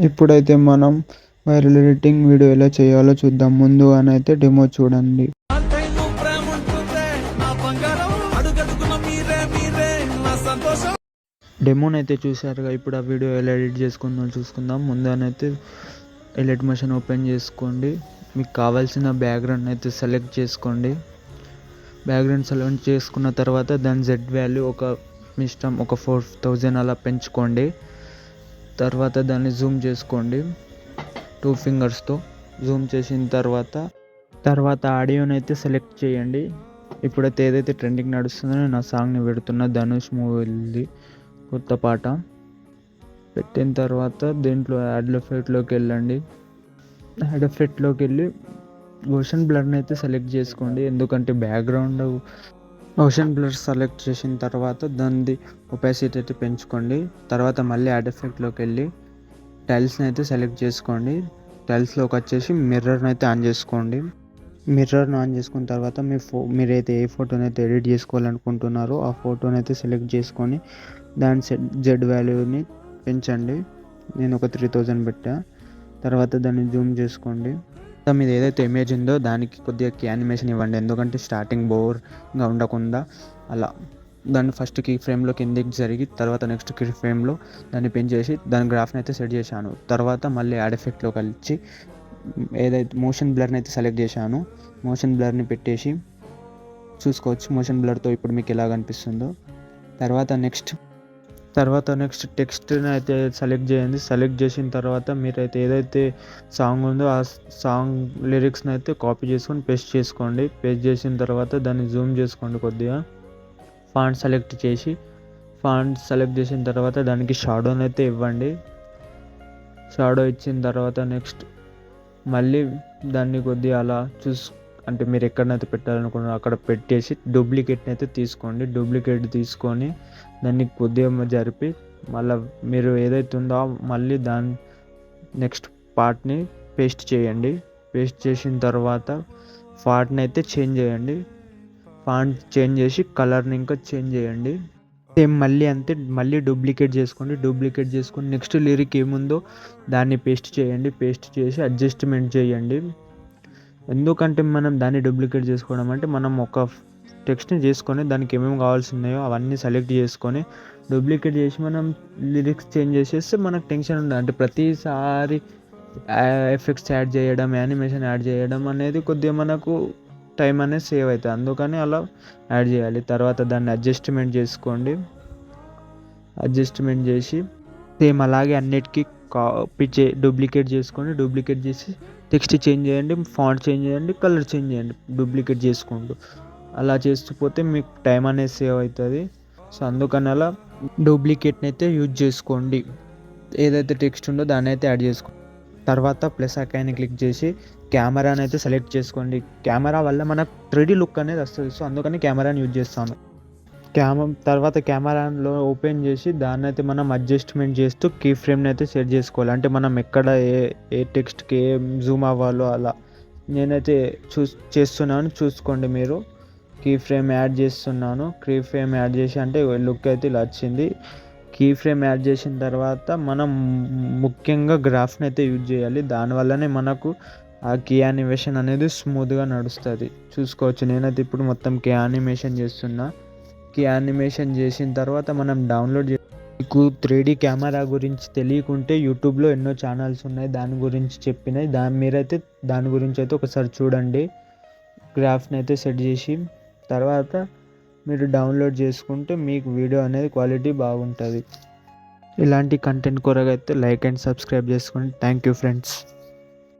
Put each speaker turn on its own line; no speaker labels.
ఇప్పుడైతే మనం viral editing video ఎలా చేయాలో చూద్దాం. ముందుగానైతే డెమో చూడండి. డెమోనైతే చూసారుగా, ఇప్పుడు ఆ వీడియో ఎలా ఎడిట్ చేసుకుందాం చూసుకుందాం. ముందుగానైతే ఎడిట్ మోషన్ ఓపెన్ చేసుకోండి. మీకు కావాల్సిన బ్యాక్గ్రౌండ్ అయితే సెలెక్ట్ చేసుకోండి. బ్యాక్గ్రౌండ్ సెలెక్ట్ చేసుకున్న తర్వాత దాని జెడ్ వాల్యూ మీ ఇష్టం ఒక 4000 అలా పెంచుకోండి. తర్వాత దాన్ని జూమ్ చేసుకోండి 2 ఫింగర్స్తో. జూమ్ చేసిన తర్వాత ఆడియోని అయితే సెలెక్ట్ చేయండి. ఇప్పుడైతే ఏదైతే ట్రెండింగ్ నడుస్తుందో నేను ఆ సాంగ్ని పెడుతున్నా. ధనుష్ మూవీది కొత్త పాట పెట్టిన తర్వాత దీంట్లో యాడ్ ఎఫెక్ట్లోకి వెళ్ళండి. యాడ్ ఎఫెక్ట్లోకి వెళ్ళి ఓషన్ బ్లర్ని అయితే సెలెక్ట్ చేసుకోండి. ఎందుకంటే బ్యాక్గ్రౌండ్ ఓషన్ బ్లర్ సెలెక్ట్ చేసిన తర్వాత దాన్ని ఒపాసిటీ అయితే పెంచుకోండి. తర్వాత మళ్ళీ యాడ్ ఎఫెక్ట్లోకి వెళ్ళి టైల్స్ని అయితే సెలెక్ట్ చేసుకోండి. టైల్స్లోకి వచ్చేసి మిర్రర్ని అయితే ఆన్ చేసుకోండి. మిర్రర్ని ఆన్ చేసుకున్న తర్వాత మీరైతే ఏ ఫోటోని అయితే ఎడిట్ చేసుకోవాలనుకుంటున్నారో ఆ ఫోటోని అయితే సెలెక్ట్ చేసుకొని దాని జెడ్ వాల్యూని పెంచండి. నేను ఒక 3000 పెట్టా. తర్వాత దాన్ని జూమ్ చేసుకోండి. మీద ఏదైతే ఇమేజ్ ఉందో దానికి కొద్దిగా యానిమేషన్ ఇవ్వండి. ఎందుకంటే స్టార్టింగ్ బోర్గా ఉండకుండా అలా దాన్ని ఫస్ట్ కీ ఫ్రేమ్లో కిందికి జరిగి తర్వాత నెక్స్ట్ కీ ఫ్రేమ్లో దాన్ని పెంచేసి దాని గ్రాఫ్ని అయితే సెట్ చేశాను. తర్వాత మళ్ళీ యాడ్ ఎఫెక్ట్లో కలిసి ఏదైతే మోషన్ బ్లర్ని అయితే సెలెక్ట్ చేశాను. మోషన్ బ్లర్ని పెట్టేసి చూసుకోవచ్చు మోషన్ బ్లర్తో ఇప్పుడు మీకు ఎలా కనిపిస్తుందో. తర్వాత నెక్స్ట్ టెక్స్ట్ని అయితే సెలెక్ట్ చేయండి. సెలెక్ట్ చేసిన తర్వాత మీరైతే ఏదైతే సాంగ్ ఉందో ఆ సాంగ్ లిరిక్స్ని అయితే కాపీ చేసుకొని పేస్ట్ చేసుకోండి. పేస్ట్ చేసిన తర్వాత దాన్ని జూమ్ చేసుకోండి కొద్దిగా. ఫాంట్ సెలెక్ట్ చేసిన తర్వాత దానికి షాడోని అయితే ఇవ్వండి. షాడో ఇచ్చిన తర్వాత నెక్స్ట్ మళ్ళీ దాన్ని కొద్దిగా అలా అంటే మీరు ఎక్కడనైతే పెట్టాలనుకున్నారో అక్కడ పెట్టేసి డూప్లికేట్ని అయితే తీసుకోండి. డూప్లికేట్ తీసుకొని దాన్ని కొద్దిగా జరిపి మళ్ళీ మీరు ఏదైతే ఉందో మళ్ళీ దాని నెక్స్ట్ పార్ట్ని పేస్ట్ చేయండి. పేస్ట్ చేసిన తర్వాత ఫాంట్ని అయితే చేంజ్ చేయండి. ఫాంట్ చేంజ్ చేసి కలర్ని ఇంకా చేంజ్ చేయండి. సేమ్ మళ్ళీ అంతే, మళ్ళీ డూప్లికేట్ చేసుకొని నెక్స్ట్ లిరిక్ ఏముందో దాన్ని పేస్ట్ చేయండి. పేస్ట్ చేసి అడ్జస్ట్మెంట్ చేయండి. ఎందుకంటే మనం దాన్ని డూప్లికేట్ చేసుకోవడం అంటే మనం ఒక టెక్స్ట్ని చేసుకొని దానికి ఏమేమి కావాల్సి ఉన్నాయో అవన్నీ సెలెక్ట్ చేసుకొని డూప్లికేట్ చేసి మనం లిరిక్స్ చేంజ్ చేసేస్తే మనకు టెన్షన్ ఉండదు. అంటే ప్రతిసారి ఎఫెక్ట్స్ యాడ్ చేయడం, యానిమేషన్ యాడ్ చేయడం అనేది కొద్దిగా మనకు టైం అనేది సేవ్ అవుతుంది. అందుకని అలా యాడ్ చేయాలి. తర్వాత దాన్ని అడ్జస్ట్మెంట్ చేసుకోండి. అడ్జస్ట్మెంట్ చేసి సేమ్ అలాగే అన్నిటికీ డూప్లికేట్ చేసి టెక్స్ట్ చేంజ్ చేయండి, ఫాంట్ చేంజ్ చేయండి, కలర్ చేంజ్ చేయండి డూప్లికేట్ చేసుకుంటూ. అలా చేస్తూ పోతే మీకు టైం అనేది సేవ్ అవుతుంది. సో అందుకని అలా డూప్లికేట్ని అయితే యూజ్ చేసుకోండి. ఏదైతే టెక్స్ట్ ఉందో దాన్ని అయితే యాడ్ చేసుకోండి. తర్వాత ప్లస్ ఐకాన్ని క్లిక్ చేసి కెమెరాని అయితే సెలెక్ట్ చేసుకోండి. కెమెరా వల్ల మనకు 3D లుక్ అనేది వస్తుంది. సో అందుకని కెమెరాని యూజ్ చేస్తాను. తర్వాత కెమెరాలో ఓపెన్ చేసి దాన్ని అయితే మనం అడ్జస్ట్మెంట్ చేస్తూ కీ ఫ్రేమ్ని అయితే సెట్ చేసుకోవాలి. అంటే మనం ఎక్కడ ఏ టెక్స్ట్కి ఏ జూమ్ అవ్వాలో అలా నేనైతే చేస్తున్నాను. చూసుకోండి మీరు. కీ ఫ్రేమ్ యాడ్ చేస్తున్నాను. కీ ఫ్రేమ్ యాడ్ చేసి అంటే లుక్ అయితే ఇలా వచ్చింది. కీ ఫ్రేమ్ యాడ్ చేసిన తర్వాత మనం ముఖ్యంగా గ్రాఫ్ని అయితే యూజ్ చేయాలి. దానివల్లనే మనకు ఆ కీ యానిమేషన్ అనేది స్మూత్గా నడుస్తుంది. చూసుకోవచ్చు. నేనైతే ఇప్పుడు మొత్తం కీ యానిమేషన్ చేస్తున్నా. కీ యానిమేషన్ చేసిన తర్వాత మనం డౌన్లోడ్ మీకు 3D కెమెరా గురించి తెలియకుంటే యూట్యూబ్లో ఎన్నో ఛానల్స్ ఉన్నాయి దాని గురించి చెప్పినాయి. మీరైతే దాని గురించి అయితే ఒకసారి చూడండి. గ్రాఫ్ని అయితే సెట్ చేసి తర్వాత మీరు డౌన్లోడ్ చేసుకుంటే మీకు వీడియో అనేది క్వాలిటీ బాగుంటుంది. ఇలాంటి కంటెంట్ కొరకు అయితే లైక్ అండ్ సబ్స్క్రైబ్ చేసుకోండి. Thank you friends.